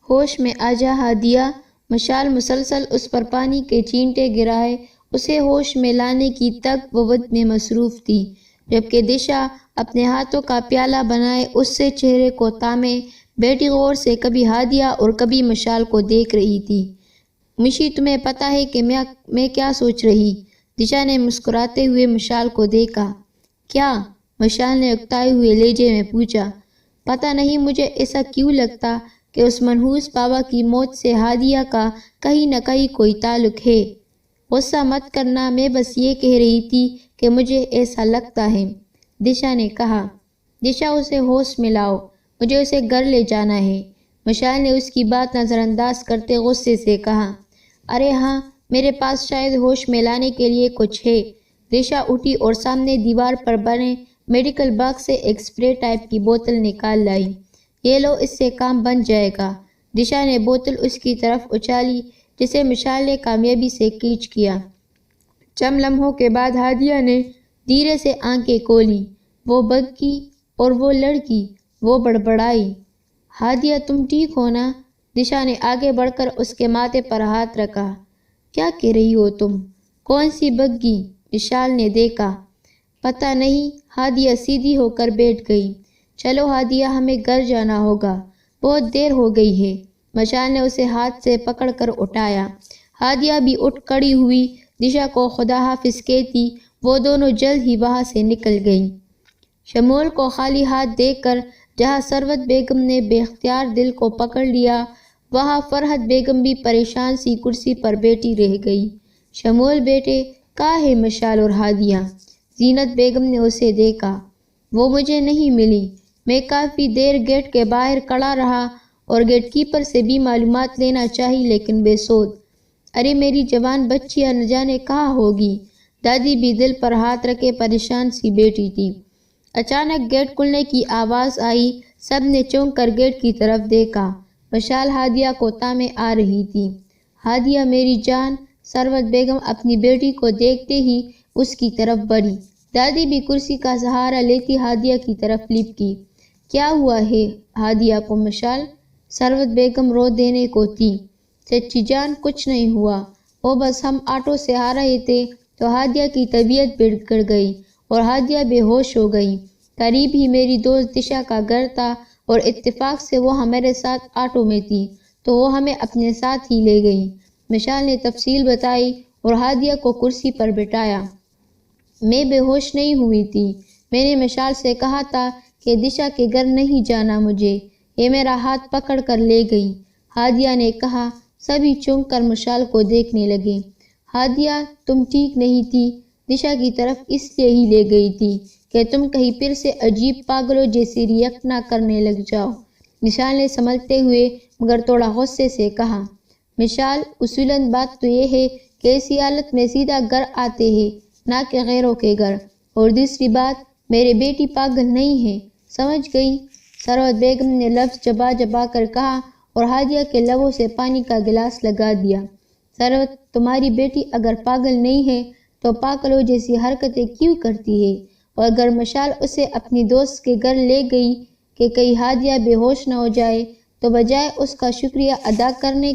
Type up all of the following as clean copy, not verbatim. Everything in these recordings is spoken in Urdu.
ہوش میں آ جا ہادیہ۔ مشال مسلسل اس پر پانی کے چینٹے گرائے اسے ہوش میں لانے کی تگ و ود میں مصروف تھی، جبکہ دشا اپنے ہاتھوں کا پیالہ بنائے اس سے چہرے کو تامے بیٹی غور سے کبھی ہادیہ اور کبھی مشال کو دیکھ رہی تھی۔ مشی تمہیں پتہ ہے کہ میں کیا سوچ رہی؟ دشا نے مسکراتے ہوئے مشال کو دیکھا۔ کیا؟ مشال نے اکتائے ہوئے لہجے میں پوچھا۔ پتہ نہیں مجھے ایسا کیوں لگتا کہ اس منحوس بابا کی موت سے ہادیہ کا کہیں نہ کہیں کوئی تعلق ہے۔ غصہ مت کرنا، میں بس یہ کہہ رہی تھی کہ مجھے ایسا لگتا ہے، دشا نے کہا۔ دشا اسے ہوش میں لاؤ، مجھے اسے گھر لے جانا ہے، مشال نے اس کی بات نظر انداز کرتے غصے سے کہا۔ ارے ہاں، میرے پاس شاید ہوش میں لانے کے لیے کچھ ہے۔ دشا اٹھی اور سامنے دیوار پر بنے میڈیکل باکس سے ایک اسپرے ٹائپ کی بوتل نکال لائی۔ یہ لو، اس سے کام بن جائے گا۔ دشا نے بوتل اس کی طرف اچھالی جسے مشال نے کامیابی سے کیچ کیا۔ چند لمحوں کے بعد ہادیہ نے دھیرے سے آنکھیں کھولیں۔ وہ بگی اور وہ لڑکی، وہ بڑبڑائی۔ ہادیہ تم ٹھیک ہو نا؟ دشا نے آگے بڑھ کر اس کے ماتھے پر ہاتھ رکھا۔ کیا کہہ رہی ہو تم؟ کون سی بگی؟ مشال نے دیکھا۔ پتہ نہیں، ہادیہ سیدھی ہو کر بیٹھ گئی۔ چلو ہادیہ، ہمیں گھر جانا ہوگا، بہت دیر ہو گئی ہے۔ مشال نے اسے ہاتھ سے پکڑ کر اٹھایا۔ ہادیہ بھی اٹھ کھڑی ہوئی، دشا کو خدا حافظ کہتی وہ دونوں جلد ہی وہاں سے نکل گئیں۔ شمول کو خالی ہاتھ دیکھ کر جہاں ثروت بیگم نے بے اختیار دل کو پکڑ لیا، وہاں فرحت بیگم بھی پریشان سی کرسی پر بیٹھی رہ گئی۔ شمول بیٹے، کہاں ہے مشال اور ہادیہ؟ زینت بیگم نے اسے دیکھا۔ وہ مجھے نہیں ملی، میں کافی دیر گیٹ کے باہر کھڑا رہا اور گیٹ کیپر سے بھی معلومات لینا چاہی لیکن بے سود۔ ارے میری جوان بچیاں نہ جانے کہاں ہوگی؟ دادی بھی دل پر ہاتھ رکھے پریشان سی بیٹھی تھی۔ اچانک گیٹ کھلنے کی آواز آئی، سب نے چونک کر گیٹ کی طرف دیکھا۔ مشال ہادیہ کو تامے آ رہی تھی۔ ہادیہ میری جان، ثروت بیگم اپنی بیٹی کو دیکھتے ہی اس کی طرف بڑھی۔ دادی بھی کرسی کا سہارا لیتی ہادیہ کی طرف لپکی۔ کیا ہوا ہے ہادیہ کو مشال؟ ثروت بیگم رو دینے کو تھی۔ چچی جان، کچھ نہیں ہوا، وہ بس ہم آٹو سے آ رہے تھے تو ہادیہ کی طبیعت بگڑ گئی اور ہادیہ بے ہوش ہو گئی۔ قریب ہی میری دوست دشا کا گھر تھا اور اتفاق سے وہ ہمارے ساتھ آٹو میں تھی تو وہ ہمیں اپنے ساتھ ہی لے گئی۔ مشال نے تفصیل بتائی اور ہادیہ کو کرسی پر بٹھایا۔ میں بے ہوش نہیں ہوئی تھی، میں نے مشال سے کہا تھا کہ دشا کے گھر نہیں جانا مجھے، یہ میرا ہاتھ پکڑ کر لے گئی، ہادیہ نے کہا۔ سبھی چونک کر مشال کو دیکھنے لگے۔ ہادیہ، تم ٹھیک نہیں تھی، دشا کی طرف اس لیے ہی لے گئی تھی کہ تم کہیں پھر سے عجیب پاگلوں جیسی ریئیکٹ نہ کرنے لگ جاؤ، مشال نے سنبھلتے ہوئے مگر تھوڑا غصے سے کہا۔ مشال، اصولاً بات تو یہ ہے کہ ایسی حالت میں سیدھا گھر آتے ہیں نہ کہ غیروں کے گھر، اور دوسری بات، میرے بیٹی پاگل نہیں ہے، سمجھ گئی؟ ثروت بیگم نے لفظ چبا چبا کر کہا اور ہادیہ کے لبوں سے پانی کا گلاس لگا دیا۔ ثروت، تمہاری بیٹی اگر پاگل نہیں ہے تو پاگلوں جیسی حرکتیں کیوں کرتی ہے؟ اور اگر مشال اسے اپنی دوست کے گھر لے گئی کہ کہیں ہادیہ بے ہوش نہ ہو جائے تو بجائے اس کا شکریہ ادا کرنے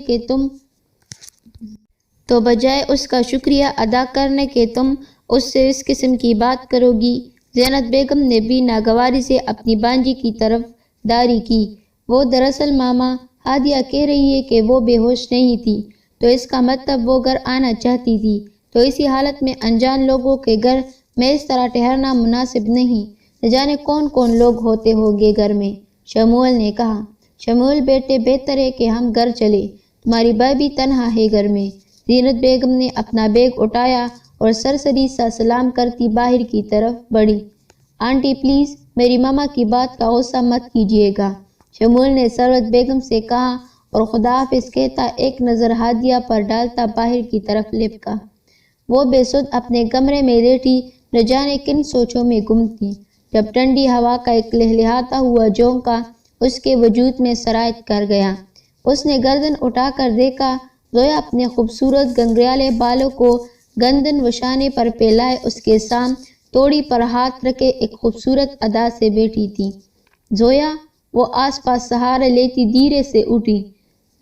کے تم اس سے اس قسم کی بات کرو گی؟ زینت بیگم نے بھی ناگواری سے اپنی بانجی کی طرف داری کی۔ وہ دراصل ماما، ہادیہ کہہ رہی ہے کہ وہ بے ہوش نہیں تھی تو اس کا مطلب وہ گھر آنا چاہتی تھی، تو اسی حالت میں انجان لوگوں کے گھر میں اس طرح ٹھہرنا مناسب نہیں، نہ جانے کون کون لوگ ہوتے ہوں گے گھر میں، شمول نے کہا۔ شمول بیٹے، بہتر ہے کہ ہم گھر چلیں، تمہاری بھابھی تنہا ہے گھر میں۔ زینت بیگم نے اپنا بیگ اٹھایا اور سرسری سا سلام کرتی باہر کی طرف بڑھی۔ آنٹی پلیز میری ماما کی بات کا غصہ مت کیجیے گا، شمول نے ثروت بیگم سے کہا اور خدا حافظ کہتا ایک نظر ہادیہ پر ڈالتا باہر کی طرف لپکا۔ وہ بے سود اپنے کمرے میں لیٹی نہ جانے کن سوچوں میں گم تھی، جب ٹھنڈی ہوا کا ایک لہلہاتا ہوا جھونکا اس کے وجود میں سرایت کر گیا۔ اس نے گردن اٹھا کر دیکھا، زویا اپنے خوبصورت گنگریالے بالوں کو گردن وشانے پر پھیلائے اس کے سام توڑی پر ہاتھ رکھے ایک خوبصورت ادا سے بیٹھی تھی۔ زویا، وہ آس پاس سہارا لیتی دھیرے سے اٹھی۔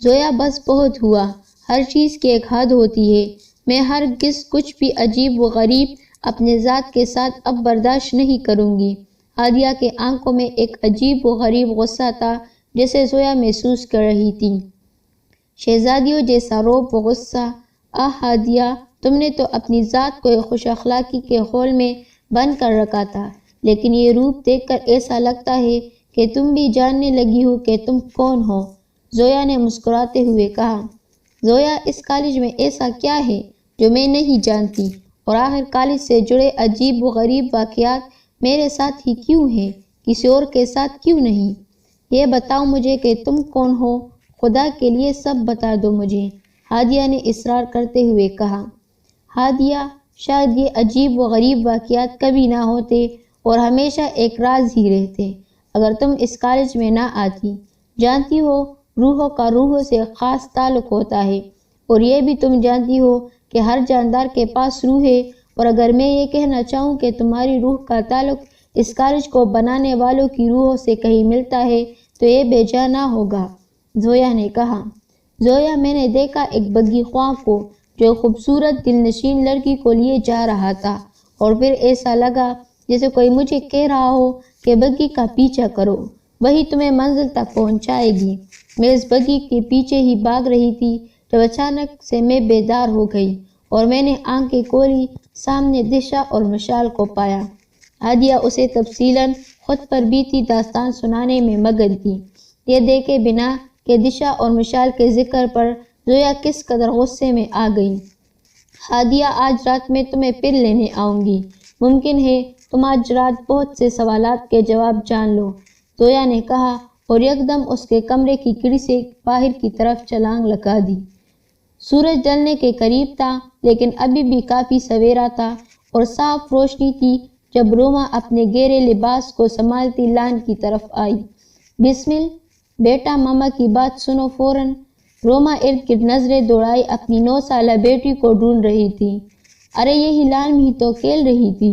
زویا بس بہت ہوا، ہر چیز کی ایک حد ہوتی ہے، میں ہرگز کچھ بھی عجیب و غریب اپنے ذات کے ساتھ اب برداشت نہیں کروں گی۔ ہادیہ کے آنکھوں میں ایک عجیب و غریب غصہ تھا جسے زویا محسوس کر رہی تھی، شہزادیوں جیسا روب و غصہ۔ ہادیہ، تم نے تو اپنی ذات کو ایک خوش اخلاقی کے خول میں بند کر رکھا تھا، لیکن یہ روپ دیکھ کر ایسا لگتا ہے کہ تم بھی جاننے لگی ہو کہ تم کون ہو، زویا نے مسکراتے ہوئے کہا۔ زویا، اس کالج میں ایسا کیا ہے جو میں نہیں جانتی؟ اور آخر کالج سے جڑے عجیب و غریب واقعات میرے ساتھ ہی کیوں ہیں، کسی اور کے ساتھ کیوں نہیں؟ یہ بتاؤ مجھے کہ تم کون ہو، خدا کے لیے سب بتا دو مجھے، ہادیہ نے اصرار کرتے ہوئے کہا۔ ہادیہ، شاید یہ عجیب و غریب واقعات کبھی نہ ہوتے اور ہمیشہ ایک راز ہی رہتے اگر تم اس کالج میں نہ آتی۔ جانتی ہو، روحوں کا روحوں سے خاص تعلق ہوتا ہے، اور یہ بھی تم جانتی ہو کہ ہر جاندار کے پاس روح ہے، اور اگر میں یہ کہنا چاہوں کہ تمہاری روح کا تعلق اس کالج کو بنانے والوں کی روحوں سے کہیں ملتا ہے تو یہ بے جا نہ ہوگا، زویا نے کہا۔ زویا، میں نے دیکھا ایک بگی خواں کو جو خوبصورت دل نشین لڑکی کو لیے جا رہا تھا، اور پھر ایسا لگا جیسے کوئی مجھے کہہ رہا ہو کہ بگی کا پیچھا کرو، وہی تمہیں منزل تک پہنچائے گی۔ میں اس بگی کے پیچھے ہی بھاگ رہی تھی جب اچانک سے میں بیدار ہو گئی اور میں نے آنکھیں کھولی، سامنے دشا اور مشال کو پایا۔ ہادیہ اسے تفصیلاً خود پر بیتی داستان سنانے میں مگن تھی، یہ دیکھے بنا کہ دشا اور مشال کے ذکر پر زویا کس قدر غصے میں آ گئی۔ ہادیہ، آج رات میں تمہیں پھر لینے آؤں گی، ممکن ہے تم آج رات بہت سے سوالات کے جواب جان لو، زویا نے کہا اور یکدم اس کے کمرے کی کھڑکی سے باہر کی طرف چھلانگ لگا دی۔ سورج ڈھلنے کے قریب تھا، لیکن ابھی بھی کافی سویرا تھا اور صاف روشنی تھی جب روما اپنے گہرے لباس کو سنبھالتی لان کی طرف آئی۔ بسمل، بیٹا، ماما کی بات سنو فوراً۔ روما ارد گرد نظریں دوڑائی اپنی 9 سالہ بیٹی کو ڈھونڈ رہی تھی۔ ارے یہی لان میں ہی تو کھیل رہی تھی،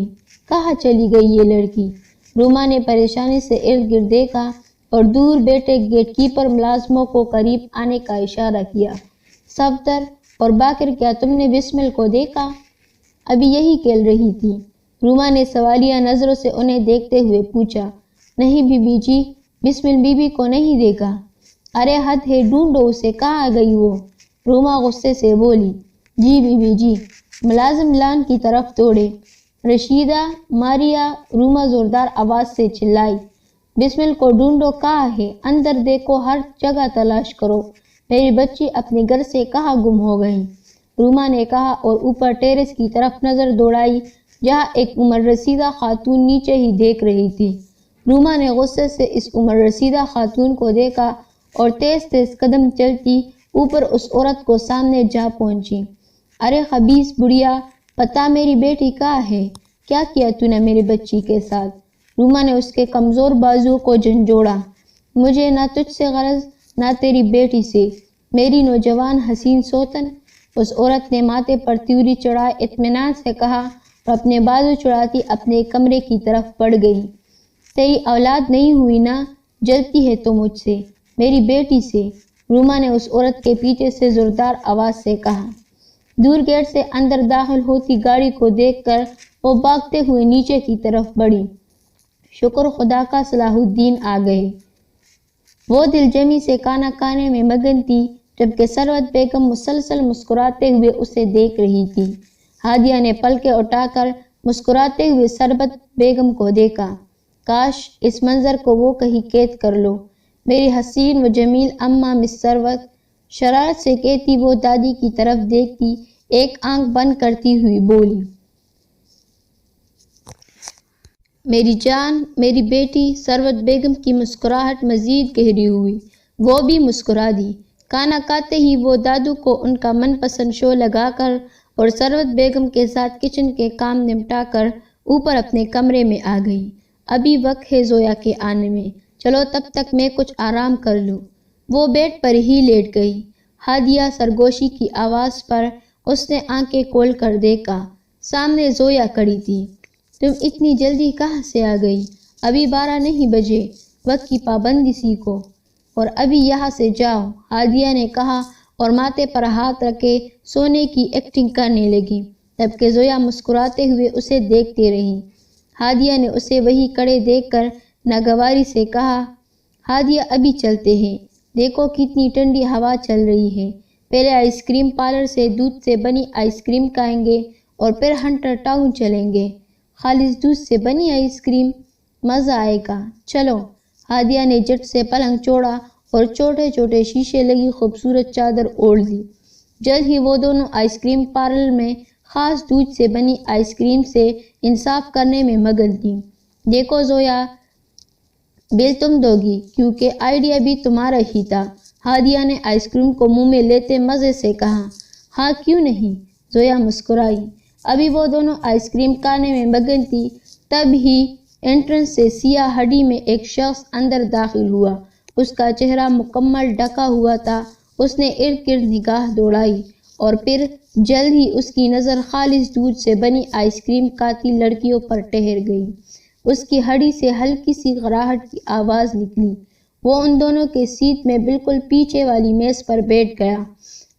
کہاں چلی گئی یہ لڑکی؟ روما نے پریشانی سے ارد گرد دیکھا اور دور بیٹھے گیٹ کیپر ملازموں کو قریب آنے کا اشارہ کیا۔ صفدر اور باقر، کیا تم نے بسمل کو دیکھا؟ ابھی یہی کھیل رہی تھی، روما نے سوالیہ نظروں سے انہیں دیکھتے ہوئے پوچھا۔ نہیں بی بی جی، بسمل بی بی کو نہیں دیکھا۔ ارے حد ہے، ڈھونڈو اسے، کہاں گئی وہ؟ روما غصے سے بولی۔ جی بی بی جی۔ ملازم لان کی طرف دوڑے۔ رشیدہ، ماریا، روما زوردار آواز سے چلائی۔ بسمل کو ڈھونڈو، کہاں ہے؟ اندر دیکھو، ہر جگہ تلاش کرو، میری بچی اپنے گھر سے کہاں گم ہو گئی؟ روما نے کہا اور اوپر ٹیرس کی طرف نظر دوڑائی جہاں ایک عمر رسیدہ خاتون نیچے ہی دیکھ رہی تھی۔ روما نے غصے سے اس عمر رسیدہ خاتون کو دیکھا اور تیز تیز قدم چلتی اوپر اس عورت کو سامنے جا پہنچی۔ ارے خبیث بڑھیا، بتا میری بیٹی کہاں ہے؟ کیا کیا تو نے میری بچی کے ساتھ؟ روما نے اس کے کمزور بازو کو جھنجھوڑا۔ مجھے نہ تجھ سے غرض، نہ تیری بیٹی سے، میری نوجوان حسین سوتن، اس عورت نے ماتھے پر تیوری چڑھائے اطمینان سے کہا اور اپنے بازو چڑھاتی اپنے کمرے کی طرف بڑھ گئی۔ تیری اولاد نہیں ہوئی نا؟ جلتی ہے تو مجھ سے، میری بیٹی سے، روما نے اس عورت کے پیچھے سے زوردار آواز سے کہا۔ دور گیٹ سے اندر داخل ہوتی گاڑی کو دیکھ کر وہ بھاگتے ہوئے نیچے کی طرف بڑھی۔ شکر خدا کا صلاح الدین آ گئے۔ وہ دل جمی سے کھانا کھانے میں مگن تھی جبکہ ثروت بیگم مسلسل مسکراتے ہوئے اسے دیکھ رہی تھی۔ ہادیہ نے پلکیں اٹھا کر مسکراتے ہوئے ثروت بیگم کو دیکھا۔ کاش اس منظر کو وہ کہیں قید کر لو، میری حسین و جمیل اماں مس ثروت، شرارت سے کہتی وہ دادی کی طرف دیکھتی ایک آنکھ بند کرتی ہوئی بولی۔ میری جان، میری بیٹی۔ ثروت بیگم کی مسکراہٹ مزید گہری ہوئی، وہ بھی مسکرا دی۔ کھانا کھاتے ہی وہ دادو کو ان کا من پسند شو لگا کر اور ثروت بیگم کے ساتھ کچن کے کام نمٹا کر اوپر اپنے کمرے میں آ گئی۔ ابھی وقت ہے زویا کے آنے میں، چلو تب تک میں کچھ آرام کر لوں۔ وہ بیڈ پر ہی لیٹ گئی۔ ہادیہ سرگوشی کی آواز پر اس نے آنکھیں کھول کر دیکھا، سامنے زویا کھڑی تھی۔ تم اتنی جلدی کہاں سے آ گئی؟ ابھی 12 نہیں بجے، وقت کی پابندی سیکھو۔ اور ابھی یہاں سے جاؤ، ہادیہ نے کہا اور ماتھے پر ہاتھ رکھے سونے کی ایکٹنگ کرنے لگی، جبکہ زویا مسکراتے ہوئے اسے دیکھتی رہی۔ ہادیہ نے اسے وہی کڑے دیکھ کر ناگواری سے کہا، ہادیہ ابھی چلتے ہیں، دیکھو کتنی ٹھنڈی ہوا چل رہی ہے، پہلے آئس کریم پارلر سے دودھ سے بنی آئس کریم کھائیں گے اور پھر ہنٹر ٹاؤن چلیں گے۔ خالص دودھ سے بنی آئس کریم، مزہ آئے گا، چلو۔ ہادیہ نے جھٹ سے پلنگ چھوڑا اور چھوٹے چھوٹے شیشے لگی خوبصورت چادر اوڑھ لی۔ جلد ہی وہ دونوں آئس کریم پارلر میں خاص دودھ سے بنی آئس کریم سے انصاف کرنے میں مگن تھی۔ دیکھو زویا، بل تم دو گی کیونکہ آئیڈیا بھی تمہارا ہی تھا، ہادیہ نے آئس کریم کو منہ میں لیتے مزے سے کہا۔ ہاں کیوں نہیں، زویا مسکرائی۔ ابھی وہ دونوں آئس کریم کھانے میں مگن تھی، تب ہی انٹرنس سے سیاہ ہڈی میں ایک شخص اندر داخل ہوا۔ اس کا چہرہ مکمل ڈھکا ہوا تھا۔ اس نے ارد گرد نگاہ دوڑائی اور پھر جلد ہی اس کی نظر خالص دودھ سے بنی آئس کریم کھاتی لڑکیوں پر ٹھہر گئی۔ اس کی ہڈی سے ہلکی سی گھراہٹ کی آواز نکلی۔ وہ ان دونوں کے سیٹ میں بالکل پیچھے والی میز پر بیٹھ گیا۔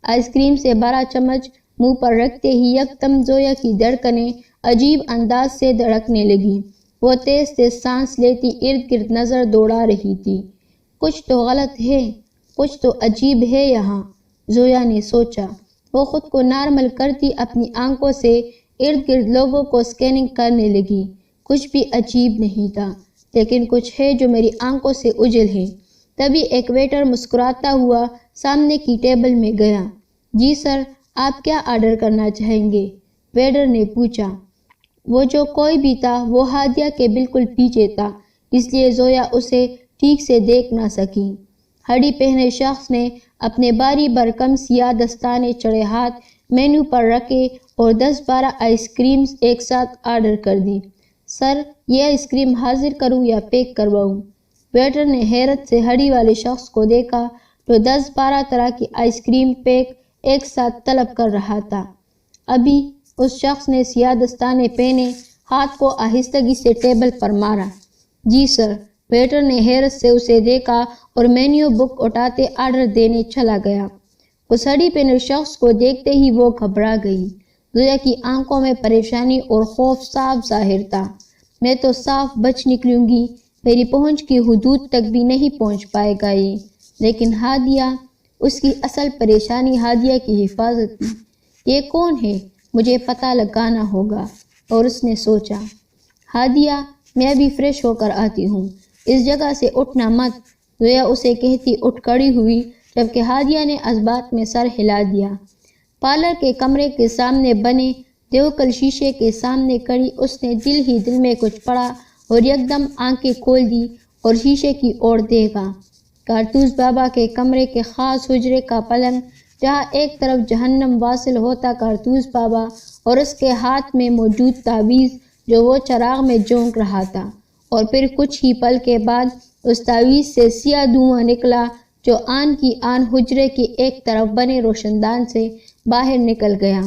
آئس کریم سے بھرا چمچ منہ پر رکھتے ہی یکدم زویا کی دھڑکنیں عجیب انداز سے دھڑکنے لگی۔ وہ تیز تیز سانس لیتی ارد گرد نظر دوڑا رہی تھی۔ کچھ تو غلط ہے، کچھ تو عجیب ہے یہاں، زویا نے سوچا۔ وہ خود کو نارمل کرتی اپنی آنکھوں سے ارد گرد لوگوں کو اسکیننگ کرنے لگی۔ کچھ بھی عجیب نہیں تھا، لیکن کچھ ہے جو میری آنکھوں سے اوجھل ہے۔ تبھی ایک ویٹر مسکراتا ہوا سامنے کی ٹیبل میں گیا۔ جی سر، آپ کیا آرڈر کرنا چاہیں گے؟ ویٹر نے پوچھا۔ وہ جو کوئی بھی تھا وہ ہادیہ کے بالکل پیچھے تھا، اس لیے زویا اسے ٹھیک سے دیکھ نہ سکی۔ ہڈی پہنے شخص نے اپنے بھاری بھرکم سیاہ دستانے چڑھے ہاتھ مینو پر رکھے اور 10-12 آئس کریمز ایک ساتھ آرڈر کر دی۔ سر، یہ آئس کریم حاضر کروں یا پیک کرواؤں؟ ویٹر نے حیرت سے ہڈی والے شخص کو دیکھا جو 10-12 طرح کی آئس کریم پیک ایک ساتھ طلب کر رہا تھا۔ ابھی اس شخص نے سیاہ دستانے پہنے ہاتھ کو آہستگی سے ٹیبل پر مارا۔ جی سر، ویٹر نے حیرت سے اسے دیکھا اور مینیو بک اٹھاتے آرڈر دینے چلا گیا۔ اس ہڈی پہنے شخص کو دیکھتے ہی وہ گھبرا گئی۔ زویا کی آنکھوں میں پریشانی اور خوف صاف ظاہر تھا۔ میں تو صاف بچ نکلوں گی، میری پہنچ کی حدود تک بھی نہیں پہنچ پائے گا یہ۔ لیکن ہادیہ، اس کی اصل پریشانی ہادیہ کی حفاظت تھی۔ یہ کون ہے؟ مجھے پتہ لگانا ہوگا۔ اور اس نے سوچا، ہادیہ، میں ابھی فریش ہو کر آتی ہوں، اس جگہ سے اٹھنا مت۔ زویا اسے کہتی اٹھ کھڑی ہوئی، جبکہ ہادیہ نے اثبات میں سر ہلا دیا۔ پارلر کے کمرے کے سامنے بنے دیوکل شیشے کے سامنے کھڑی اس نے دل ہی دل میں کچھ پڑھا اور یکدم آنکھیں کھول دی اور شیشے کی اور دیکھا۔ کارتوس بابا کے کمرے کے خاص حجرے کا پلنگ، جہاں ایک طرف جہنم واصل ہوتا کارتوس بابا اور اس کے ہاتھ میں موجود تعویذ جو وہ چراغ میں جھونک رہا تھا، اور پھر کچھ ہی پل کے بعد اس تعویذ سے سیاہ دھواں نکلا جو آن کی آن حجرے کے ایک طرف بنے روشن دان سے باہر نکل گیا۔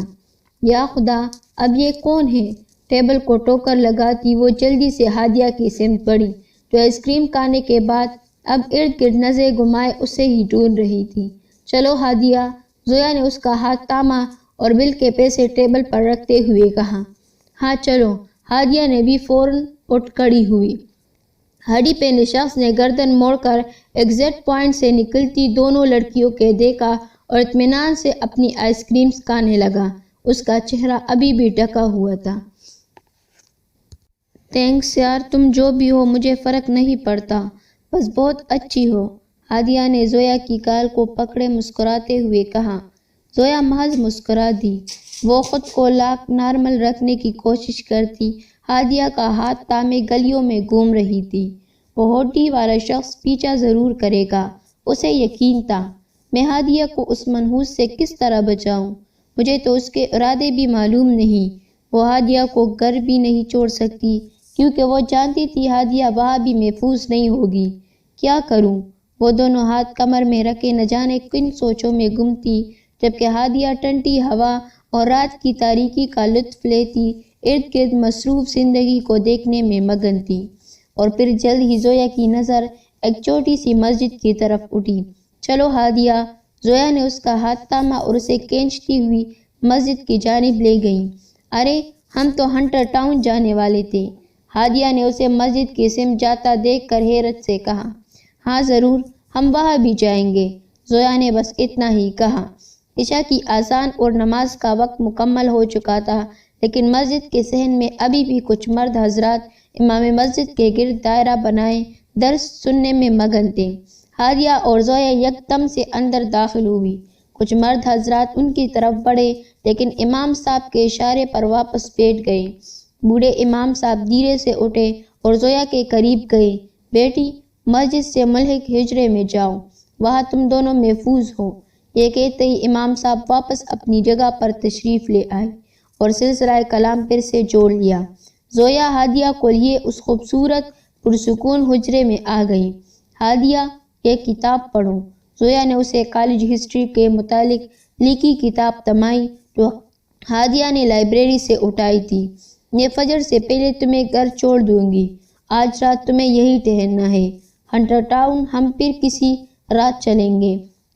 یا خدا، اب یہ کون ہے؟ ٹیبل کو ٹوکر لگاتی وہ جلدی سے ہادیہ کی سمت بڑھی، جو آئس کریم کھانے کے بعد اب ارد گرد نظریں گھمائے اسے ہی ڈھونڈ رہی تھی۔ چلو ہادیہ، زویا نے اس کا ہاتھ تھاما اور بل کے پیسے ٹیبل پر رکھتے ہوئے کہا۔ ہاں چلو، ہادیہ نے بھی فوراً اٹھ کھڑی ہوئی۔ ہڈی پہنے شخص نے گردن موڑ کر ایگزٹ پوائنٹ سے نکلتی دونوں لڑکیوں کے دیکھا اور اطمینان سے اپنی آئس کریمز کھانے لگا۔ اس کا چہرہ ابھی بھی ڈھکا ہوا تھا۔ تھینکس یار، تم جو بھی ہو مجھے فرق نہیں پڑتا، بس بہت اچھی ہو، ہادیہ نے زویا کی گال کو پکڑے مسکراتے ہوئے کہا۔ زویا محض مسکرا دی۔ وہ خود کو لاک نارمل رکھنے کی کوشش کرتی ہادیہ کا ہاتھ تھامے گلیوں میں گھوم رہی تھی۔ وہ ہوٹی والا شخص پیچھا ضرور کرے گا، اسے یقین تھا۔ میں ہادیہ کو اس منحوس سے کس طرح بچاؤں؟ مجھے تو اس کے ارادے بھی معلوم نہیں۔ وہ ہادیہ کو گھر بھی نہیں چھوڑ سکتی کیونکہ وہ جانتی تھی ہادیہ وہاں بھی محفوظ نہیں ہوگی۔ کیا کروں؟ وہ دونوں ہاتھ کمر میں رکھے نہ جانے کن سوچوں میں گم تھی، جبکہ ہادیہ ٹھنڈی ہوا اور رات کی تاریکی کا لطف لیتی ارد گرد مصروف زندگی کو دیکھنے میں مگن تھی۔ اور پھر جلد ہی زویا کی نظر ایک چھوٹی سی مسجد کی طرف اٹھی۔ چلو ہادیہ، زویا نے اس کا ہاتھ تھاما اور اسے کھینچتی ہوئی مسجد کی جانب لے گئی۔ ارے ہم تو ہنٹر ٹاؤن جانے والے تھے، ہادیہ نے اسے مسجد کی سمت جاتا دیکھ کر حیرت سے کہا۔ ہاں ضرور، ہم وہاں بھی جائیں گے، زویا نے بس اتنا ہی کہا۔ عشاء کی اذان اور نماز کا وقت مکمل ہو چکا تھا، لیکن مسجد کے صحن میں ابھی بھی کچھ مرد حضرات امام مسجد کے گرد دائرہ بنائے درس سننے میں مگن تھے۔ ہادیہ اور زویا یکدم سے اندر داخل ہوئی۔ کچھ مرد حضرات ان کی طرف بڑھے، لیکن امام صاحب کے اشارے پر واپس بیٹھ گئے۔ بوڑھے امام صاحب دھیرے سے اٹھے اور زویا کے قریب گئے۔ بیٹی، مسجد سے ملحق حجرے میں جاؤ، وہاں تم دونوں محفوظ ہو۔ یہ کہتے ہی امام صاحب واپس اپنی جگہ پر تشریف لے آئے اور سلسلہ کلام پھر سے جوڑ لیا۔ زویا ہادیہ کو لیے اس خوبصورت پرسکون حجرے میں آ گئی۔ ہادیہ، یہ کتاب پڑھو۔ زویا نے اسے کالج ہسٹری کے متعلق لکھی کتاب تھمائی جو ہادیہ نے لائبریری سے اٹھائی تھی۔ میں فجر سے پہلے تمہیں گھر چھوڑ دوں گی، آج رات تمہیں یہی ٹہلنا ہے، ہنٹر ٹاؤن ہم پھر کسی رات چلیں گے،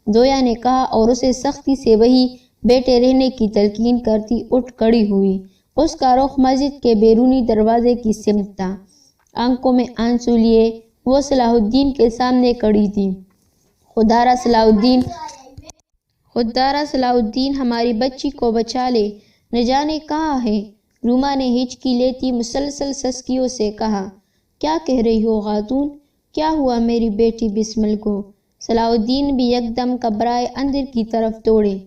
زویا نے کہا اور اسے سختی سے وہی بیٹھے رہنے کی تلقین کرتی اٹھ کھڑی ہوئی۔ اس کا رخ مسجد کے بیرونی دروازے کی سمت تھا۔ آنکھوں میں آنسو لیے وہ صلاح الدین کے سامنے کھڑی تھی۔ خدارا صلاح الدین، ہماری بچی کو بچا لے، نہ جانے کہاں ہے، روما نے ہچکی لیتی مسلسل سسکیوں سے کہا۔ کیا کہہ رہی ہو خاتون؟ کیا ہوا میری بیٹی بسمل کو؟ صلاح الدین بھی یکدم گھبرائے اندر کی طرف دوڑے۔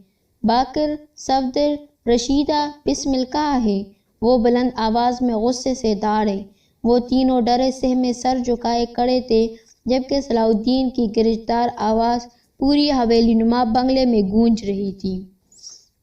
باقر، صفدر، رشیدہ، بسمل کہاں ہے؟ وہ بلند آواز میں غصے سے داڑے۔ وہ تینوں ڈرے سہمے سر جھکائے کھڑے تھے، جبکہ صلاح الدین کی گرجدار آواز پوری حویلی نما بنگلے میں گونج رہی تھی۔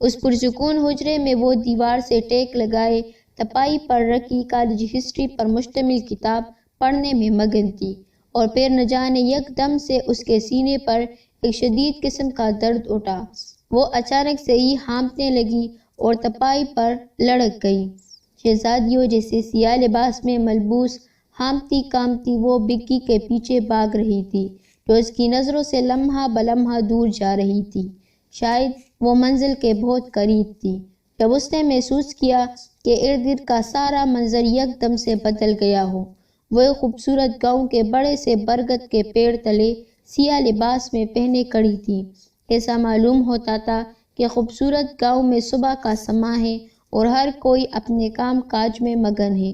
اس پرسکون حجرے میں وہ دیوار سے ٹیک لگائے تپائی پر رکھی کالج ہسٹری پر مشتمل کتاب پڑھنے میں مگن تھی، اور پھر نہ جانے یکدم سے اس کے سینے پر ایک شدید قسم کا درد اٹھا۔ وہ اچانک سے ہی ہانپنے لگی اور تپائی پر لڑک گئی۔ شہزادیوں جیسے سیاہ لباس میں ملبوس ہانپتی کانپتی وہ بگی کے پیچھے بھاگ رہی تھی، جو اس کی نظروں سے لمحہ بلمحہ دور جا رہی تھی۔ شاید وہ منزل کے بہت قریب تھی، جب اس نے محسوس کیا کہ ارد گرد کا سارا منظر یکدم سے بدل گیا ہو۔ وہ ایک خوبصورت گاؤں کے بڑے سے برگد کے پیڑ تلے سیاہ لباس میں پہنے کھڑی تھی۔ ایسا معلوم ہوتا تھا کہ خوبصورت گاؤں میں صبح کا سماں ہے اور ہر کوئی اپنے کام کاج میں مگن ہے۔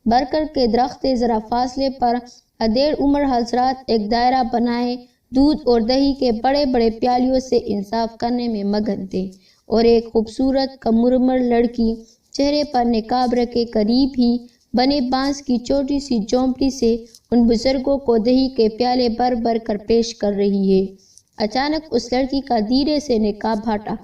برگد کے درخت ذرا فاصلے پر ادھیڑ عمر حضرات ایک دائرہ بنائے دودھ اور دہی کے بڑے بڑے پیالیوں سے انصاف کرنے میں مگن تھے، اور ایک خوبصورت کمرمر لڑکی چہرے پر نقاب رکھے قریب ہی بنے بانس کی چھوٹی سی جھونپڑی سے ان بزرگوں کو دہی کے پیالے بھر بھر کر پیش کر رہی ہے۔ اچانک اس لڑکی کا دھیرے سے نقاب ہٹا۔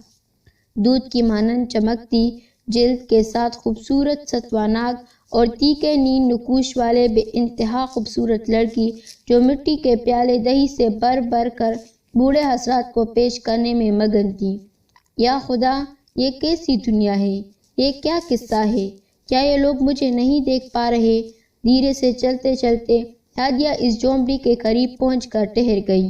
دودھ کی مانند چمکتی جلد کے ساتھ خوبصورت ستواناک اور تیکھے نیل نقوش والے بے انتہا خوبصورت لڑکی جو مٹی کے پیالے دہی سے بھر بھر کر بوڑھے حضرات کو پیش کرنے میں مگن تھی۔ یا خدا، یہ کیسی دنیا ہے؟ یہ کیا قصہ ہے؟ کیا یہ لوگ مجھے نہیں دیکھ پا رہے؟ دھیرے سے چلتے چلتے ہادیہ اس جھونپڑی کے قریب پہنچ کر ٹھہر گئی۔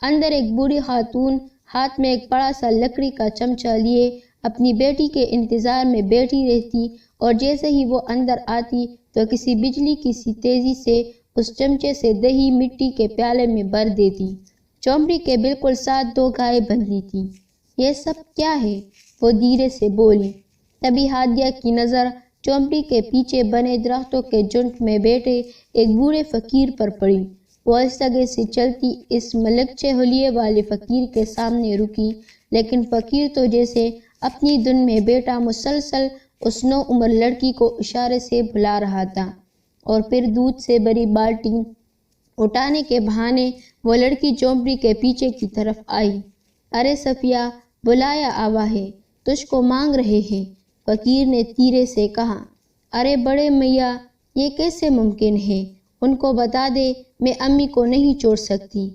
اندر ایک بوڑھی خاتون ہاتھ میں ایک بڑا سا لکڑی کا چمچہ لیے اپنی بیٹی کے انتظار میں بیٹھی رہتی، اور جیسے ہی وہ اندر آتی تو کسی بجلی کی سی تیزی سے اس چمچے سے دہی مٹی کے پیالے میں بھر دیتی۔ جھونپڑی کے بالکل ساتھ دو گائے بندھی تھی۔ یہ سب کیا ہے؟ وہ دھیرے سے بولی۔ تبھی ہادیہ کی نظر جھونپڑی کے پیچھے بنے درختوں کے جھنڈ میں بیٹھے ایک بوڑھے فقیر پر پڑی۔ وہ آہستگی سے چلتی اس ملکچے حلیے والے فقیر کے سامنے رکی، لیکن فقیر تو جیسے اپنی دھن میں بیٹھا مسلسل اس نو عمر لڑکی کو اشارے سے بلا رہا تھا، اور پھر دودھ سے بھری بالٹی اٹھانے کے بہانے وہ لڑکی جھونپڑی کے پیچھے کی طرف آئی۔ ارے صفیہ، بلایا آوا ہے، تجھ کو مانگ رہے ہیں، فقیر نے دھیرے سے کہا۔ ارے بڑے میاں، یہ کیسے ممکن ہے؟ ان کو بتا دے، میں امی کو نہیں چھوڑ سکتی۔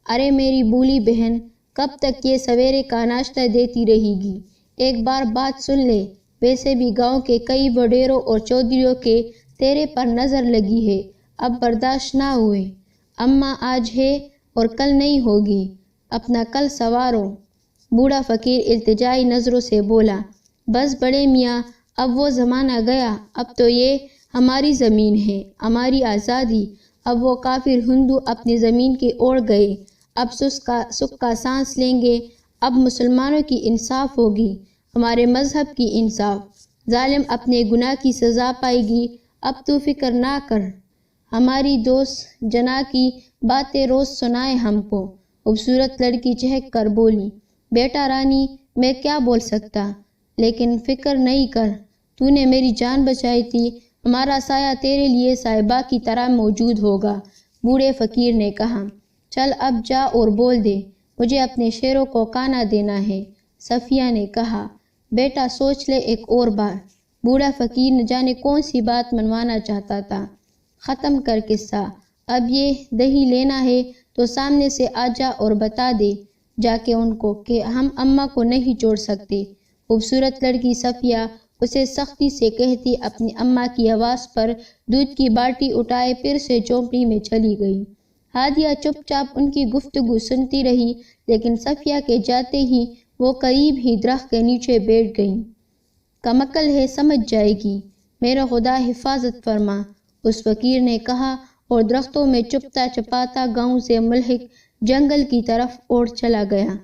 ارے میری بولی بہن، کب تک یہ سویرے کا ناشتہ دیتی رہے گی؟ ایک بار بات سن لے، ویسے بھی گاؤں کے کئی وڈیروں اور چودھریوں کے تیرے پر نظر لگی ہے، اب برداشت نہ ہوئے۔ اماں آج ہے اور کل نہیں ہوگی، اپنا کل سنوارو۔ بوڑھا فقیر التجائی نظروں سے بولا، بس بڑے میاں، اب وہ زمانہ گیا، اب تو یہ ہماری زمین ہے، ہماری آزادی۔ اب وہ کافر ہندو اپنی زمین کی اوڑ گئے، اب سکھ کا سانس لیں گے، اب مسلمانوں کی انصاف ہوگی، ہمارے مذہب کی انصاف۔ ظالم اپنے گناہ کی سزا پائے گی، اب تو فکر نہ کر، ہماری دوست جنا کی باتیں روز سنائے ہم کو۔ خوبصورت لڑکی چہک کر بولی، بیٹا رانی، میں کیا بول سکتا، لیکن فکر نہیں کر، تو نے میری جان بچائی تھی، ہمارا سایہ تیرے لیے صاحبہ کی طرح موجود ہوگا۔ بوڑھے فقیر نے کہا، چل اب جا اور بول دے، مجھے اپنے شیروں کو کانا دینا ہے۔ صفیہ نے کہا، بیٹا سوچ لے ایک اور بار۔ بوڑھا فقیر نہ جانے کون سی بات منوانا چاہتا تھا۔ ختم کر قصہ، اب یہ دہی لینا ہے تو سامنے سے آ جا اور بتا دے جا کے ان کو کہ ہم اماں کو نہیں چھوڑ سکتے۔ خوبصورت لڑکی صفیہ اسے سختی سے کہتی اپنی اماں کی آواز پر دودھ کی باٹی اٹھائے پھر سے جھونپڑی میں چلی گئی۔ ہادیہ چپ چاپ ان کی گفتگو سنتی رہی، لیکن صفیہ کے جاتے ہی وہ قریب ہی درخت کے نیچے بیٹھ گئی۔ کمعقل ہے، سمجھ جائے گی، میرا خدا حفاظت فرما، اس فقیر نے کہا اور درختوں میں چپتا چپاتا گاؤں سے ملحق جنگل کی طرف اوڑ چلا گیا۔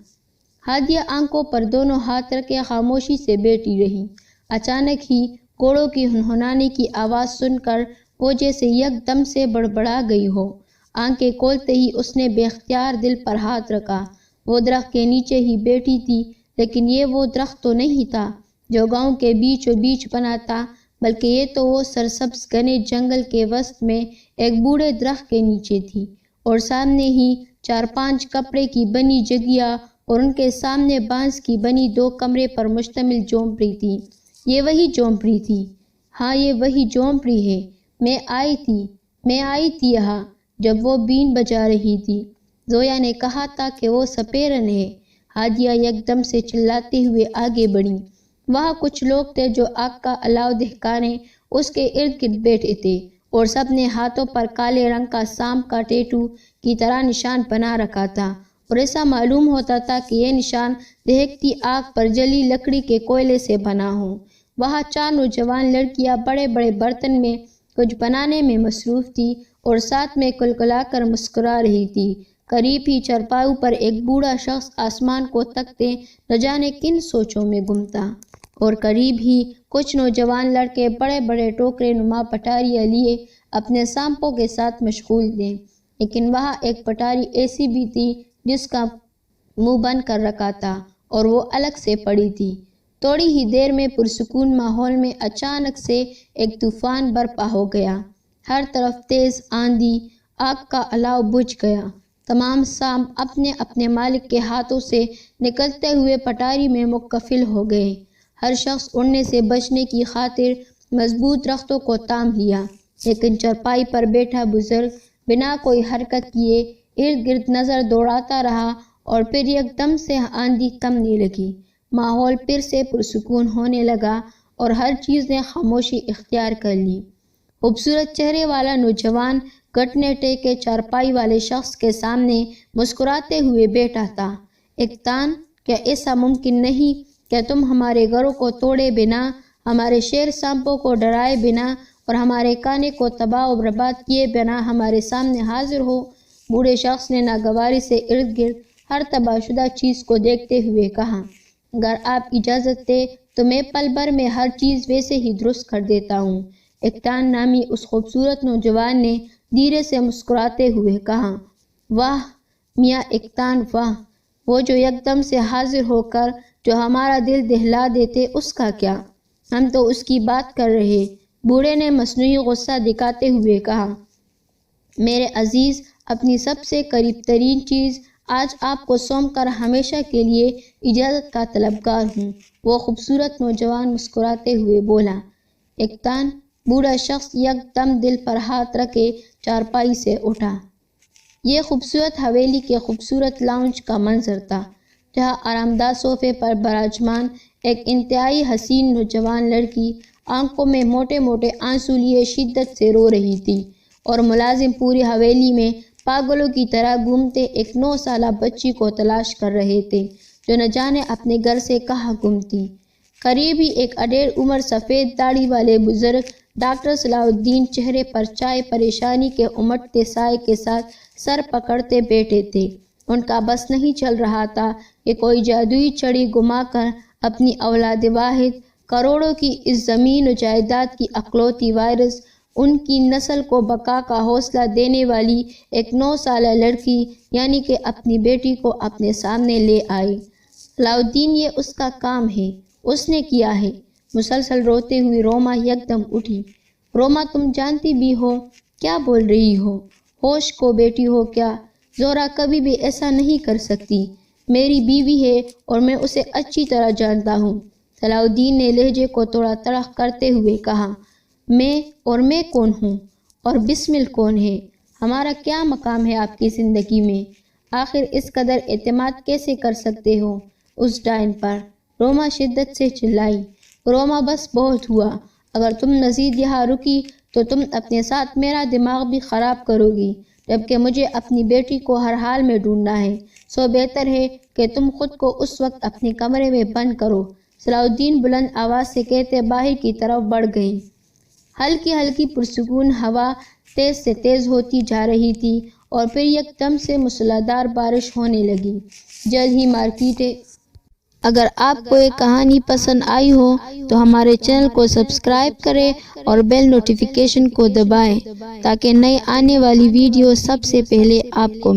ہادیہ آنکھوں پر دونوں ہاتھ رکھے خاموشی سے بیٹھی رہی۔ اچانک ہی گھوڑوں کی ہنہنانے کی آواز سن کر وہ جیسے یک دم سے بڑبڑا گئی ہو۔ آنکھیں کھولتے ہی اس نے بے اختیار دل پر ہاتھ رکھا۔ وہ درخت کے نیچے ہی بیٹھی تھی، لیکن یہ وہ درخت تو نہیں تھا جو گاؤں کے بیچوں بیچ بنا تھا، بلکہ یہ تو وہ سرسبز گھنے جنگل کے وسط میں ایک بوڑھے درخت کے نیچے تھی، اور سامنے ہی 4-5 کپڑے کی بنی جگہیاں اور ان کے سامنے بانس کی بنی 2 کمرے پر مشتمل جھونپڑی تھی۔ یہ وہی جھونپڑی تھی، ہاں یہ وہی جھونپڑی ہے، میں آئی تھی یہاں جب وہ بین بجا رہی تھی۔ زویا نے کہا تھا کہ وہ سپیرن ہے۔ ہادیہ یک دم سے چلاتے ہوئے آگے بڑھی۔ وہاں کچھ لوگ تھے جو آگ کا الاؤ دہکانے اس کے ارد گرد بیٹھے تھے، اور سب نے ہاتھوں پر کالے رنگ کا سانپ کا ٹیٹو کی طرح نشان بنا رکھا تھا، اور ایسا معلوم ہوتا تھا کہ یہ نشان دہکتی آگ پر جلی لکڑی کے کوئلے سے بنا ہو۔ وہاں 4 نوجوان لڑکیاں بڑے بڑے برتن میں کچھ بنانے میں مصروف تھی اور ساتھ میں کلکلا کر مسکرا رہی تھی۔ قریب ہی چارپائی پر ایک بوڑھا شخص آسمان کو تکتے نہ جانے کن سوچوں میں گم تھا، اور قریب ہی کچھ نوجوان لڑکے بڑے بڑے ٹوکرے نما پٹاریاں لیے اپنے سانپوں کے ساتھ مشغول تھے، لیکن وہاں ایک پٹاری ایسی بھی تھی جس کا منہ بند کر رکھا تھا اور وہ الگ سے پڑی تھی۔ تھوڑی ہی دیر میں پرسکون ماحول میں اچانک سے ایک طوفان برپا ہو گیا۔ ہر طرف تیز آندھی، آگ کا الاؤ بجھ گیا۔ تمام سانپ اپنے اپنے مالک کے ہاتھوں سے نکلتے ہوئے پٹاری میں منقفل ہو گئے۔ ہر شخص اڑنے سے بچنے کی خاطر مضبوط درختوں کو تھام لیا، لیکن چارپائی پر بیٹھا بزرگ بنا کوئی حرکت کیے ارد گرد نظر دوڑاتا رہا، اور پھر یک دم سے آندھی تھمنے لگی۔ ماحول پھر سے پرسکون ہونے لگا اور ہر چیز نے خاموشی اختیار کر لی۔ خوبصورت چہرے والا نوجوان گھٹنے ٹیکے چارپائی والے شخص کے سامنے مسکراتے ہوئے بیٹھا تھا۔ اقتان، کیا ایسا ممکن نہیں کہ تم ہمارے گھروں کو توڑے بنا، ہمارے شیر سانپوں کو ڈرائے بنا اور ہمارے کھانے کو تباہ و برباد کیے بنا ہمارے سامنے حاضر ہو؟ بوڑھے شخص نے ناگواری سے ارد گرد ہر تباہ شدہ چیز کو دیکھتے ہوئے کہا، اگر آپ اجازت دیں تو میں پل بھر میں ہر چیز ویسے ہی درست کر دیتا ہوں۔ اقتان نامی اس خوبصورت نوجوان نے دھیرے سے مسکراتے ہوئے کہا، واہ میاں اقتان واہ، وہ جو یک دم سے حاضر ہو کر جو ہمارا دل دہلا دیتے اس کا کیا؟ ہم تو اس کی بات کر رہے۔ بوڑھے نے مصنوعی غصہ دکھاتے ہوئے کہا، میرے عزیز، اپنی سب سے قریب ترین چیز آج آپ کو سونپ کر ہمیشہ کے لیے اجازت کا طلبگار ہوں۔ وہ خوبصورت نوجوان مسکراتے ہوئے بولا۔ اقتان، بوڑھا شخص یک دم دل پر ہاتھ رکھے چارپائی سے اٹھا۔ یہ خوبصورت حویلی کے خوبصورت لاؤنج کا منظر تھا، جہاں آرام دہ صوفے پر براجمان ایک انتہائی حسین نوجوان لڑکی آنکھوں میں موٹے موٹے آنسو لیے شدت سے رو رہی تھی، اور ملازم پوری حویلی میں پاگلوں کی طرح گھومتے ایک 9 سالہ بچی کو تلاش کر رہے تھے جو نہ جانے اپنے گھر سے کہاں گم تھی۔ قریب ہی ایک اڈیڑھ عمر سفید داڑھی والے بزرگ ڈاکٹر صلاح الدین چہرے پر چائے پریشانی کے امٹتے سائے کے ساتھ سر پکڑتے بیٹھے تھے۔ ان کا بس نہیں چل رہا تھا کہ کوئی جادوئی چھڑی گھما کر اپنی اولاد واحد، کروڑوں کی اس زمین و جائیداد کی اکلوتی وارث، ان کی نسل کو بقا کا حوصلہ دینے والی ایک 9 سالہ لڑکی یعنی کہ اپنی بیٹی کو اپنے سامنے لے آئے۔ صلاح الدین یہ اس کا کام ہے، اس نے کیا ہے۔ مسلسل روتے ہوئی روما یکدم اٹھی۔ روما تم جانتی بھی ہو کیا بول رہی ہو؟ ہوش کو بیٹی ہو کیا؟ زہرا کبھی بھی ایسا نہیں کر سکتی، میری بیوی ہے اور میں اسے اچھی طرح جانتا ہوں۔ صلاح الدین نے لہجے کو تھوڑا تڑخ کرتے ہوئے کہا، میں کون ہوں اور بسمل کون ہے؟ ہمارا کیا مقام ہے آپ کی زندگی میں؟ آخر اس قدر اعتماد کیسے کر سکتے ہو اس ڈائن پر؟ روما شدت سے چلائی۔ روما بس بہت ہوا، اگر تم مزید یہاں رکی تو تم اپنے ساتھ میرا دماغ بھی خراب کرو گی، جبکہ مجھے اپنی بیٹی کو ہر حال میں ڈھونڈنا ہے، سو بہتر ہے کہ تم خود کو اس وقت اپنے کمرے میں بند کرو۔ صلاح الدین بلند آواز سے کہتے باہر کی طرف بڑھ گئیں۔ ہلکی ہلکی پرسکون ہوا تیز سے تیز ہوتی جا رہی تھی اور پھر یکدم سے موسلادھار بارش ہونے لگی۔ جلد ہی مارکیٹیں۔ اگر آپ کو یہ کہانی پسند آئی ہو تو ہمارے چینل کو سبسکرائب کریں اور بیل نوٹیفیکیشن کو دبائیں تاکہ نئے آنے والی ویڈیو سب سے پہلے آپ کو